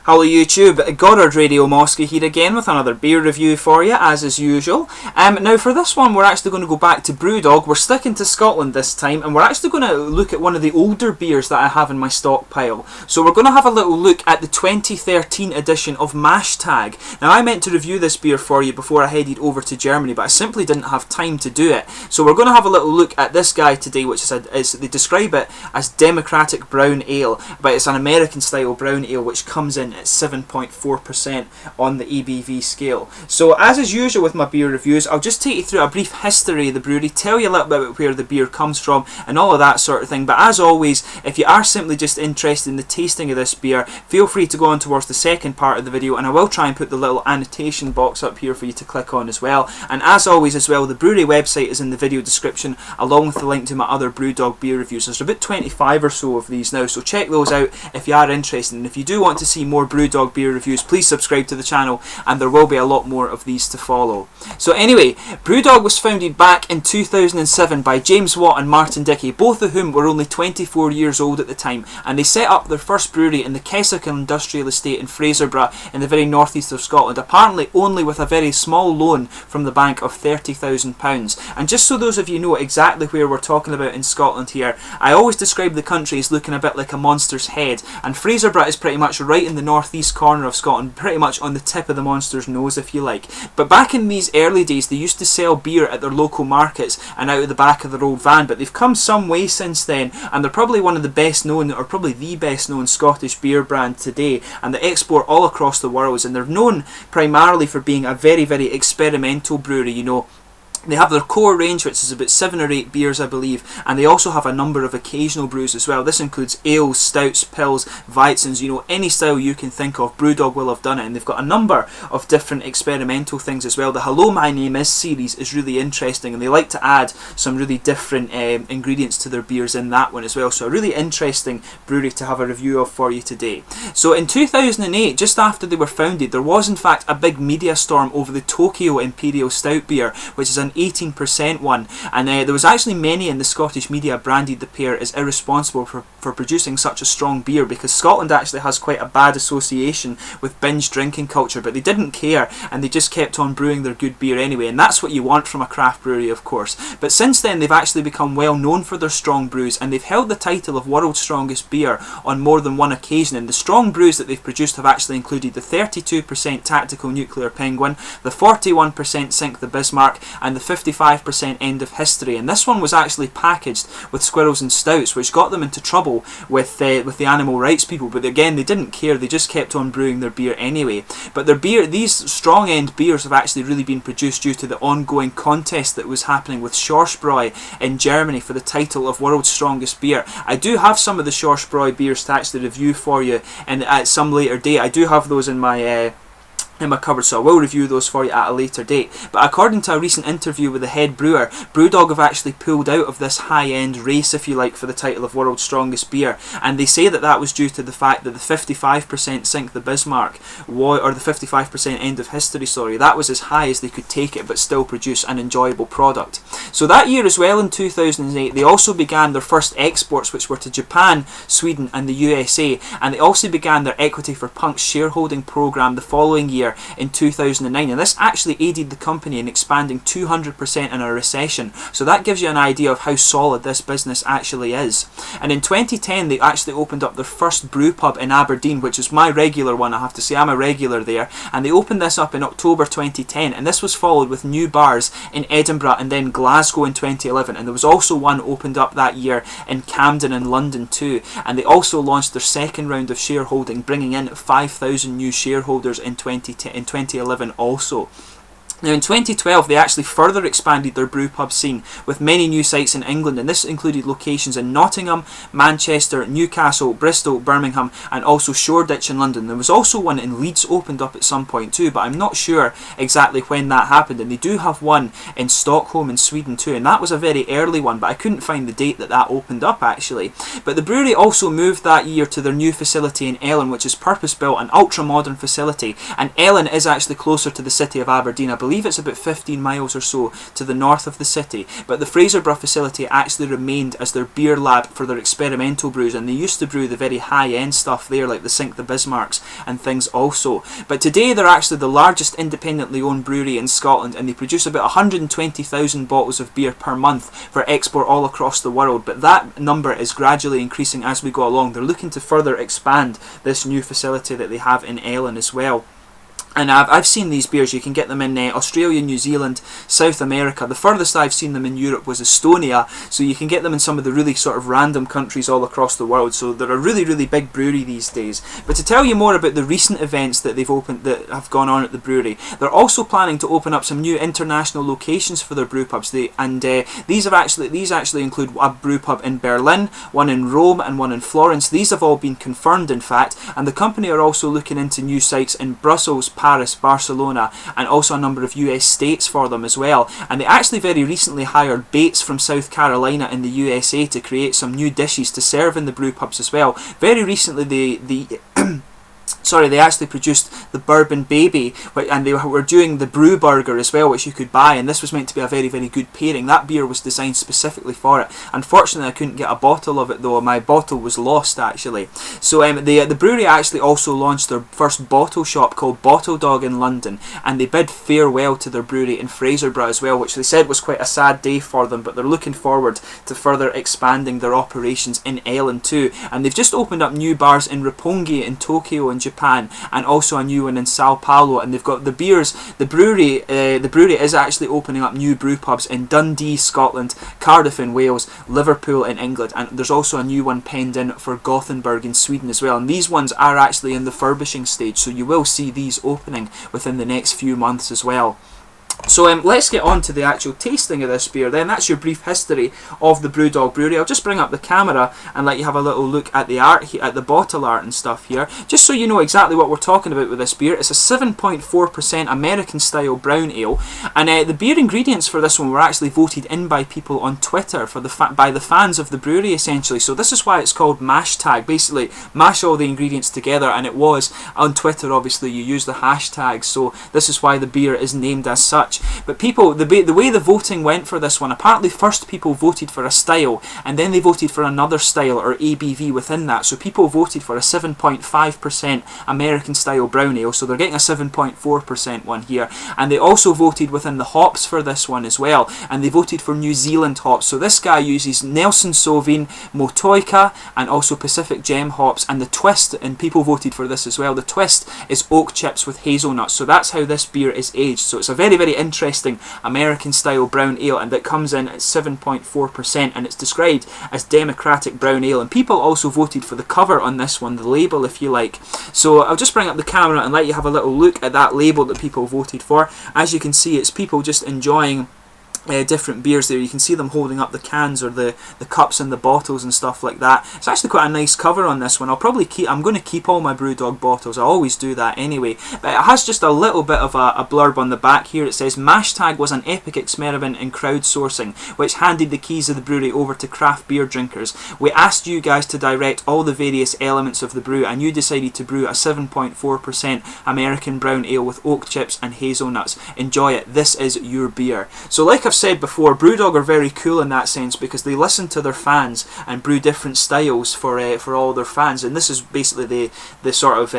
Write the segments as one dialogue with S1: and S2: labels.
S1: Hello YouTube, Goddard Radio Moscow here again with another beer review for you, as is usual. Now for this one we're actually going to go back to Brewdog. We're sticking to Scotland this time, and we're actually going to look at one of the older beers that I have in my stockpile. So we're going to have a little look at the 2013 edition of Mashtag. Now I meant to review this beer for you before I headed over to Germany, but I simply didn't have time to do it. So we're going to have a little look at this guy today, which is they describe it as Democratic Brown Ale, but it's an American style brown ale which comes in at 7.4% on the ABV scale. So as is usual with my beer reviews, I'll just take you through a brief history of the brewery, tell you a little bit about where the beer comes from and all of that sort of thing. But as always, if you are simply just interested in the tasting of this beer, feel free to go on towards the second part of the video, and I will try and put the little annotation box up here for you to click on as well. And as always as well, the brewery website is in the video description along with the link to my other Brewdog beer reviews. There's about 25 or so of these now, so check those out if you are interested. And if you do want to see more Brewdog beer reviews, please subscribe to the channel and there will be a lot more of these to follow. So anyway, Brewdog was founded back in 2007 by James Watt and Martin Dickey, both of whom were only 24 years old at the time, and they set up their first brewery in the Keswick Industrial Estate in Fraserburgh in the very northeast of Scotland, apparently only with a very small loan from the bank of £30,000. And just so those of you know exactly where we're talking about in Scotland here, I always describe the country as looking a bit like a monster's head, and Fraserburgh is pretty much right in the northeast corner of Scotland, pretty much on the tip of the monster's nose if you like. But back in these early days they used to sell beer at their local markets and out of the back of their old van, but they've come some way since then, and they're probably one of the best known, or probably the best known Scottish beer brand today, and they export all across the world, and they're known primarily for being a very, very experimental brewery. You know, they have their core range, which is about 7 or 8 beers I believe, and they also have a number of occasional brews as well. This includes ales, stouts, pills, weizens, you know, any style you can think of, Brewdog will have done it. And they've got a number of different experimental things as well. The Hello My Name Is series is really interesting, and they like to add some really different ingredients to their beers in that one as well. So a really interesting brewery to have a review of for you today. So in 2008, just after they were founded, there was in fact a big media storm over the Tokyo Imperial Stout beer, which is an 18% one, and there was actually many in the Scottish media branded the pair as irresponsible for producing such a strong beer, because Scotland actually has quite a bad association with binge drinking culture, but they didn't care and they just kept on brewing their good beer anyway, and that's what you want from a craft brewery, of course. But since then they've actually become well known for their strong brews, and they've held the title of World's Strongest Beer on more than one occasion, and the strong brews that they've produced have actually included the 32% Tactical Nuclear Penguin, the 41% Sink the Bismarck, and the 55% End of History. And this one was actually packaged with Squirrels and Stouts, which got them into trouble with the animal rights people, but again they didn't care, they just kept on brewing their beer anyway. But their beer, these strong end beers have actually really been produced due to the ongoing contest that was happening with Schwarzbräu in Germany for the title of World's Strongest Beer. I do have some of the Schwarzbräu beers to actually review for you, and at some later date I do have those in my cupboard, so I will review those for you at a later date. But according to a recent interview with the head brewer, Brewdog have actually pulled out of this high-end race, if you like, for the title of World's Strongest Beer, and they say that that was due to the fact that the 55% Sink the Bismarck, or the 55% End of History, sorry, that was as high as they could take it but still produce an enjoyable product. So that year as well, in 2008, they also began their first exports, which were to Japan, Sweden and the USA, and they also began their Equity for Punks shareholding program the following year in 2009, and this actually aided the company in expanding 200% in a recession, so that gives you an idea of how solid this business actually is. And in 2010 they actually opened up their first brew pub in Aberdeen, which is my regular one, I have to say, I'm a regular there, and they opened this up in October 2010, and this was followed with new bars in Edinburgh and then Glasgow in 2011, and there was also one opened up that year in Camden and London too, and they also launched their second round of shareholding, bringing in 5,000 new shareholders in 2011 also. Now in 2012 they actually further expanded their brewpub scene with many new sites in England, and this included locations in Nottingham, Manchester, Newcastle, Bristol, Birmingham and also Shoreditch in London. There was also one in Leeds opened up at some point too, but I'm not sure exactly when that happened, and they do have one in Stockholm in Sweden too, and that was a very early one, but I couldn't find the date that that opened up actually. But the brewery also moved that year to their new facility in Ellon, which is purpose built, an ultra modern facility, and Ellon is actually closer to the city of Aberdeen. I believe believe it's about 15 miles or so to the north of the city. But the Fraserburgh facility actually remained as their beer lab for their experimental brews, and they used to brew the very high-end stuff there, like the Sink the Bismarcks and things also. But today they're actually the largest independently owned brewery in Scotland, and they produce about 120,000 bottles of beer per month for export all across the world. But that number is gradually increasing as we go along. They're looking to further expand this new facility that they have in Ellon as well. And I've seen these beers. You can get them in Australia, New Zealand, South America. The furthest I've seen them in Europe was Estonia, so you can get them in some of the really sort of random countries all across the world. So they're a really, really big brewery these days. But to tell you more about the recent events that they've opened, that have gone on at the brewery, they're also planning to open up some new international locations for their brew pubs. These actually include a brew pub in Berlin, one in Rome, and one in Florence. These have all been confirmed, in fact, and the company are also looking into new sites in Brussels, Paris, Barcelona, and also a number of US states for them as well. And they actually very recently hired Bates from South Carolina in the USA to create some new dishes to serve in the brew pubs as well. Very recently they actually produced the Bourbon Baby, and they were doing the Brew Burger as well, which you could buy, and this was meant to be a very, very good pairing. That beer was designed specifically for it. Unfortunately, I couldn't get a bottle of it though. My bottle was lost actually. So the brewery actually also launched their first bottle shop called Brewdog in London, and they bid farewell to their brewery in Fraserburgh as well, which they said was quite a sad day for them, but they're looking forward to further expanding their operations in Ellon too. And they've just opened up new bars in Roppongi in Tokyo in Japan, and also a new one in Sao Paulo. And they've got the beers. The brewery is actually opening up new brew pubs in Dundee, Scotland, Cardiff in Wales, Liverpool in England, and there's also a new one penned in for Gothenburg in Sweden as well. And these ones are actually in the furbishing stage, so you will see these opening within the next few months as well. So let's get on to the actual tasting of this beer then. That's your brief history of the Brewdog Brewery. I'll just bring up the camera and let you have a little look at the art, at the bottle art and stuff here, just so you know exactly what we're talking about with this beer. It's a 7.4% American style brown ale, and the beer ingredients for this one were actually voted in by people on Twitter by the fans of the brewery essentially. So this is why it's called Mashtag. Basically mash all the ingredients together, and it was on Twitter, obviously you use the hashtag, so this is why the beer is named as such. But people, the way the voting went for this one, apparently first people voted for a style, and then they voted for another style or ABV within that. So people voted for a 7.5% American style brown ale, so they're getting a 7.4% one here. And they also voted within the hops for this one as well, and they voted for New Zealand hops. So this guy uses Nelson Sauvin, Motueka, and also Pacific Gem hops, and the twist, and people voted for this as well, the twist is oak chips with hazelnuts. So that's how this beer is aged. So it's a very, very interesting American style brown ale, and that comes in at 7.4%, and it's described as democratic brown ale. And people also voted for the cover on this one, the label if you like. So I'll just bring up the camera and let you have a little look at that label that people voted for. As you can see, it's people just enjoying different beers there. You can see them holding up the cans or the cups and the bottles and stuff like that. It's actually quite a nice cover on this one. I'm going to keep all my Brewdog bottles. I always do that anyway. But it has just a little bit of a blurb on the back here. It says, Mashtag was an epic experiment in crowdsourcing, which handed the keys of the brewery over to craft beer drinkers. We asked you guys to direct all the various elements of the brew, and you decided to brew a 7.4% American brown ale with oak chips and hazelnuts. Enjoy it. This is your beer. So like I've said before, Brewdog are very cool in that sense, because they listen to their fans and brew different styles for all their fans, and this is basically the sort of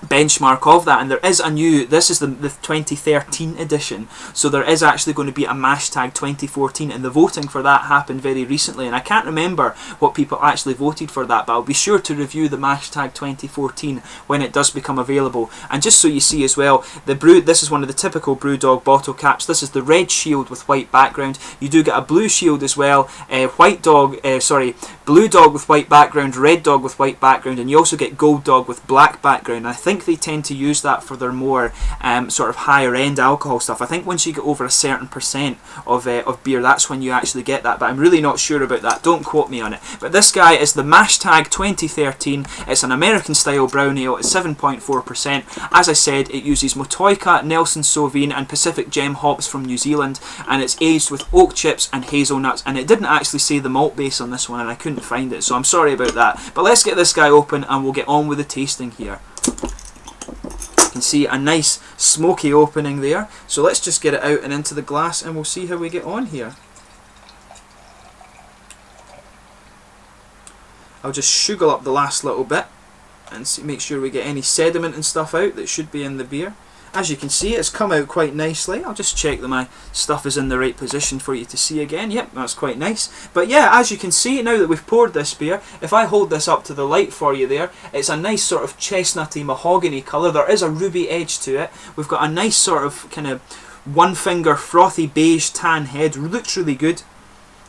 S1: benchmark of that. And there is a new, this is the 2013 edition, so there is actually going to be a Mashtag 2014, and the voting for that happened very recently, and I can't remember what people actually voted for that, but I'll be sure to review the Mashtag 2014 when it does become available. And just so you see as well, this is one of the typical Brewdog bottle caps. This is the red shield with white background. You do get a blue shield as well, blue dog with white background, red dog with white background, and you also get gold dog with black background. And I think they tend to use that for their more sort of higher end alcohol stuff. I think once you get over a certain percent of beer, that's when you actually get that, but I'm really not sure about that. Don't quote me on it. But this guy is the Mashtag 2013. It's an American style brown ale. It's 7.4%. As I said, it uses Motueka, Nelson Sauvin, and Pacific Gem hops from New Zealand, and it's aged with oak chips and hazelnuts. And it didn't actually say the malt base on this one, and I couldn't find it, so I'm sorry about that. But let's get this guy open and we'll get on with the tasting here. You can see a nice smoky opening there. So let's just get it out and into the glass and we'll see how we get on here. I'll just sugar up the last little bit and see, make sure we get any sediment and stuff out that should be in the beer. As you can see, it's come out quite nicely. I'll just check that my stuff is in the right position for you to see again. Yep, that's quite nice. But yeah, as you can see, now that we've poured this beer, if I hold this up to the light for you there, it's a nice sort of chestnutty mahogany colour. There is a ruby edge to it. We've got a nice sort of kind of one finger frothy beige tan head. Looks really good.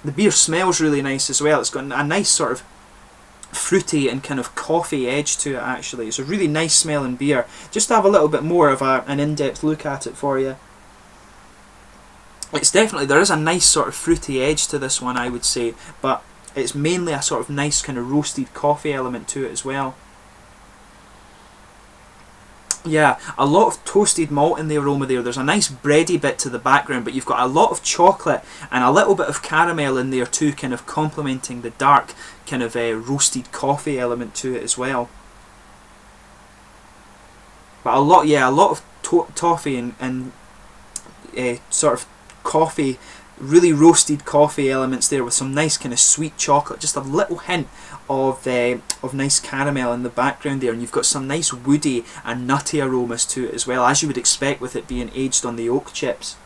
S1: The beer smells really nice as well. It's got a nice sort of fruity and kind of coffee edge to it actually. It's a really nice smelling beer. Just to have a little bit more of an in-depth look at it for you. It's definitely, there is a nice sort of fruity edge to this one, I would say, but it's mainly a sort of nice kind of roasted coffee element to it as well. Yeah, a lot of toasted malt in the aroma there. There's a nice bready bit to the background, but you've got a lot of chocolate and a little bit of caramel in there too, kind of complementing the dark kind of roasted coffee element to it as well. But a lot of toffee and sort of coffee, really roasted coffee elements there with some nice kind of sweet chocolate, just a little hint of nice caramel in the background there, and you've got some nice woody and nutty aromas to it as well, as you would expect with it being aged on the oak chips.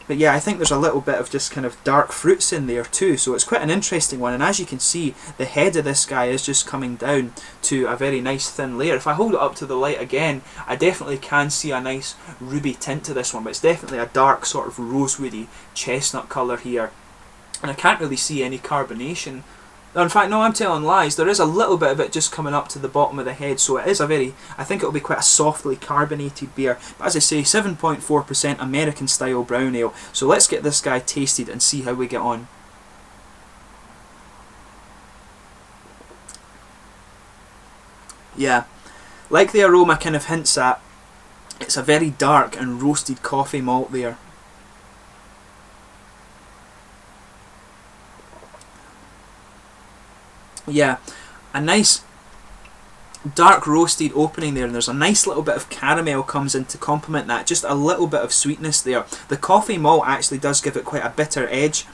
S1: But yeah, I think there's a little bit of just kind of dark fruits in there too, so it's quite an interesting one. And as you can see, the head of this guy is just coming down to a very nice thin layer. If I hold it up to the light again, I definitely can see a nice ruby tint to this one, but it's definitely a dark sort of rosewoody chestnut colour here. And I can't really see any carbonation. In fact, no, I'm telling lies. There is a little bit of it just coming up to the bottom of the head, so it is a very, I think it'll be quite a softly carbonated beer. But as I say, 7.4% American style brown ale. So let's get this guy tasted and see how we get on. Yeah, like the aroma kind of hints at, it's a very dark and roasted coffee malt there. Yeah, a nice dark roasted opening there, and there's a nice little bit of caramel comes in to complement that, just a little bit of sweetness there. The coffee malt actually does give it quite a bitter edge,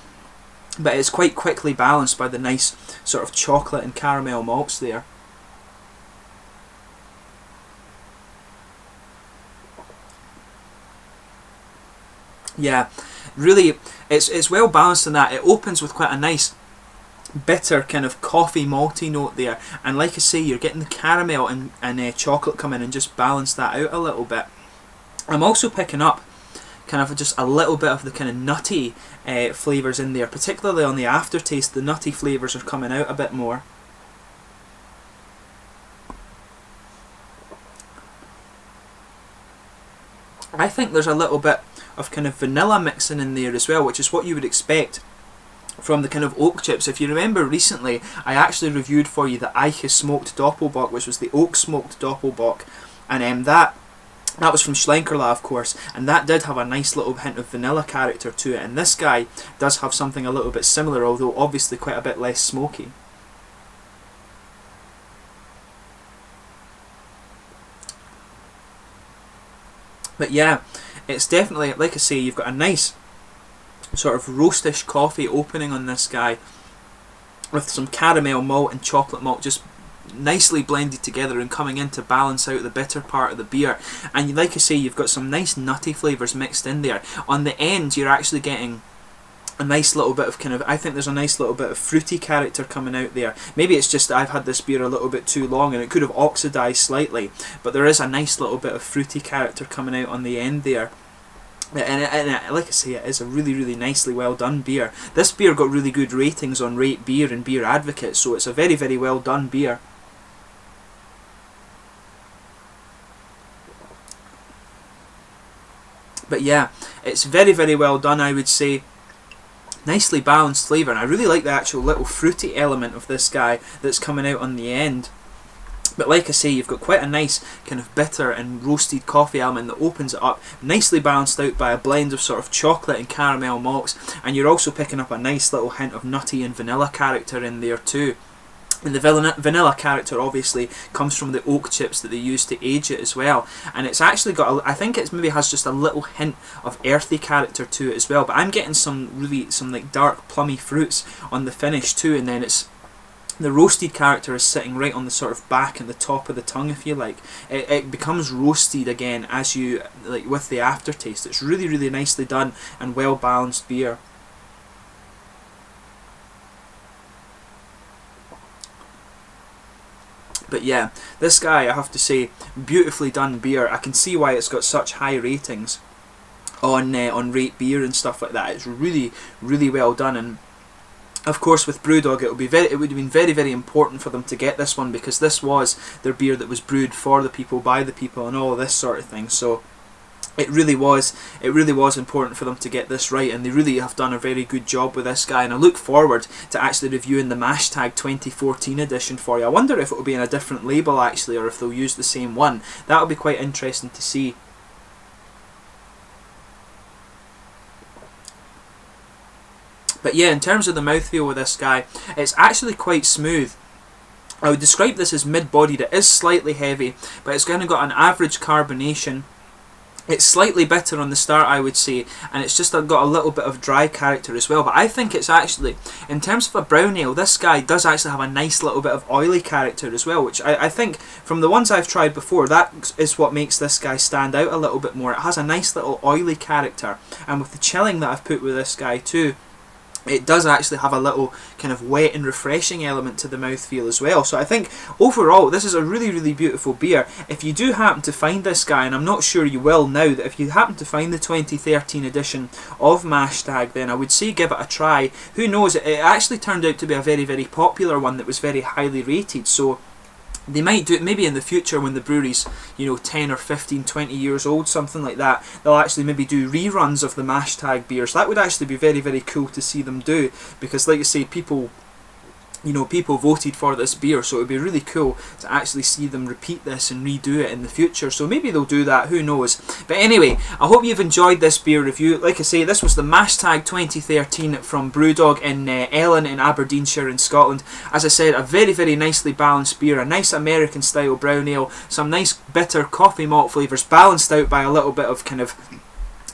S1: but it's quite quickly balanced by the nice sort of chocolate and caramel malts there. Yeah, really, it's well balanced in that. It opens with quite a nice bitter kind of coffee malty note there, and like I say, you're getting the caramel and chocolate come in and just balance that out a little bit. I'm also picking up kind of just a little bit of the kind of nutty flavours in there, particularly on the aftertaste. The nutty flavours are coming out a bit more. I think there's a little bit of kind of vanilla mixing in there as well, which is what you would expect from the kind of oak chips. If you remember recently, I actually reviewed for you the Eiche smoked Doppelbock, which was the oak smoked Doppelbock, and that was from Schlenkerla, of course, and that did have a nice little hint of vanilla character to it, and this guy does have something a little bit similar, although obviously quite a bit less smoky. But yeah, it's definitely, like I say, you've got a nice sort of roastish coffee opening on this guy with some caramel malt and chocolate malt just nicely blended together and coming in to balance out the bitter part of the beer. And like I say, you've got some nice nutty flavours mixed in there. On the end, you're actually getting a nice little bit of kind of, I think there's a nice little bit of fruity character coming out there. Maybe it's just that I've had this beer a little bit too long and it could have oxidised slightly, but there is a nice little bit of fruity character coming out on the end there. And like I say, it is a really, really nicely well done beer. This beer got really good ratings on Rate Beer and Beer Advocate, so it's a very, very well done beer. But yeah, it's very, very well done, I would say. Nicely balanced flavour, and I really like the actual little fruity element of this guy that's coming out on the end. But like I say, you've got quite a nice kind of bitter and roasted coffee element that opens it up, nicely balanced out by a blend of sort of chocolate and caramel malts, and you're also picking up a nice little hint of nutty and vanilla character in there too. And the vanilla character obviously comes from the oak chips that they use to age it as well. And it's actually got, I think it maybe has just a little hint of earthy character to it as well. But I'm getting some like dark plummy fruits on the finish too. And then the roasted character is sitting right on the sort of back and the top of the tongue, if you like. It becomes roasted again as you, like, with the aftertaste. It's really, really nicely done and well balanced beer. But yeah, this guy, I have to say, beautifully done beer. I can see why it's got such high ratings on Rate Beer and stuff like that. It's really, really well done. And of course, with Brewdog, it would have been very, very important for them to get this one, because this was their beer that was brewed for the people, by the people, and all of this sort of thing. So it really was important for them to get this right, and they really have done a very good job with this guy. And I look forward to actually reviewing the Mashtag 2014 edition for you. I wonder if it will be in a different label actually, or if they'll use the same one. That will be quite interesting to see. But yeah, in terms of the mouthfeel with this guy, it's actually quite smooth. I would describe this as mid-bodied. It is slightly heavy, but it's kind of got an average carbonation. It's slightly bitter on the start, I would say, and it's just got a little bit of dry character as well. But I think it's actually, in terms of a brown ale, this guy does actually have a nice little bit of oily character as well, which I think, from the ones I've tried before, that is what makes this guy stand out a little bit more. It has a nice little oily character, and with the chilling that I've put with this guy too, it does actually have a little kind of wet and refreshing element to the mouthfeel as well. So I think overall this is a really, really beautiful beer. If you do happen to find this guy, and I'm not sure you will now, that if you happen to find the 2013 edition of Mashtag, then I would say give it a try. Who knows, it actually turned out to be a very, very popular one that was very highly rated. So they might do it maybe in the future when the brewery's, 10 or 15, 20 years old, something like that. They'll actually maybe do reruns of the Mashtag beers. That would actually be very, very cool to see them do, because like I say, people voted for this beer, so it would be really cool to actually see them repeat this and redo it in the future. So maybe they'll do that, who knows. But anyway, I hope you've enjoyed this beer review. Like I say, this was the Mashtag 2013 from Brewdog in Ellon in Aberdeenshire in Scotland. As I said, a very, very nicely balanced beer, a nice American style brown ale, some nice bitter coffee malt flavours balanced out by a little bit of kind of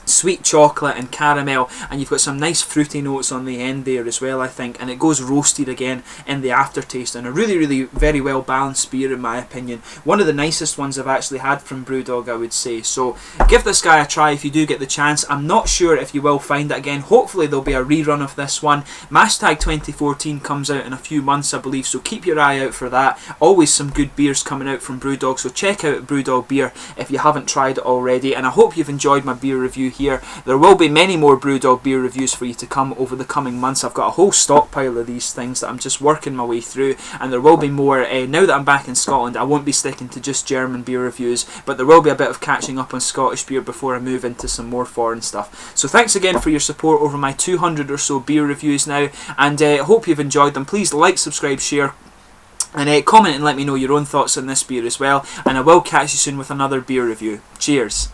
S1: sweet chocolate and caramel, and you've got some nice fruity notes on the end there as well, I think, and it goes roasted again in the aftertaste, and a really, really very well balanced beer in my opinion. One of the nicest ones I've actually had from Brewdog, I would say. So give this guy a try if you do get the chance. I'm not sure if you will find it again. Hopefully there'll be a rerun of this one. Mashtag 2014 comes out in a few months, I believe, so keep your eye out for that. Always some good beers coming out from Brewdog, so check out Brewdog beer if you haven't tried it already. And I hope you've enjoyed my beer review here. There will be many more Brewdog beer reviews for you to come over the coming months. I've got a whole stockpile of these things that I'm just working my way through, and there will be more. Now that I'm back in Scotland, I won't be sticking to just German beer reviews, but there will be a bit of catching up on Scottish beer before I move into some more foreign stuff. So thanks again for your support over my 200 or so beer reviews now, and I hope you've enjoyed them. Please like, subscribe, share, and comment and let me know your own thoughts on this beer as well, and I will catch you soon with another beer review. Cheers.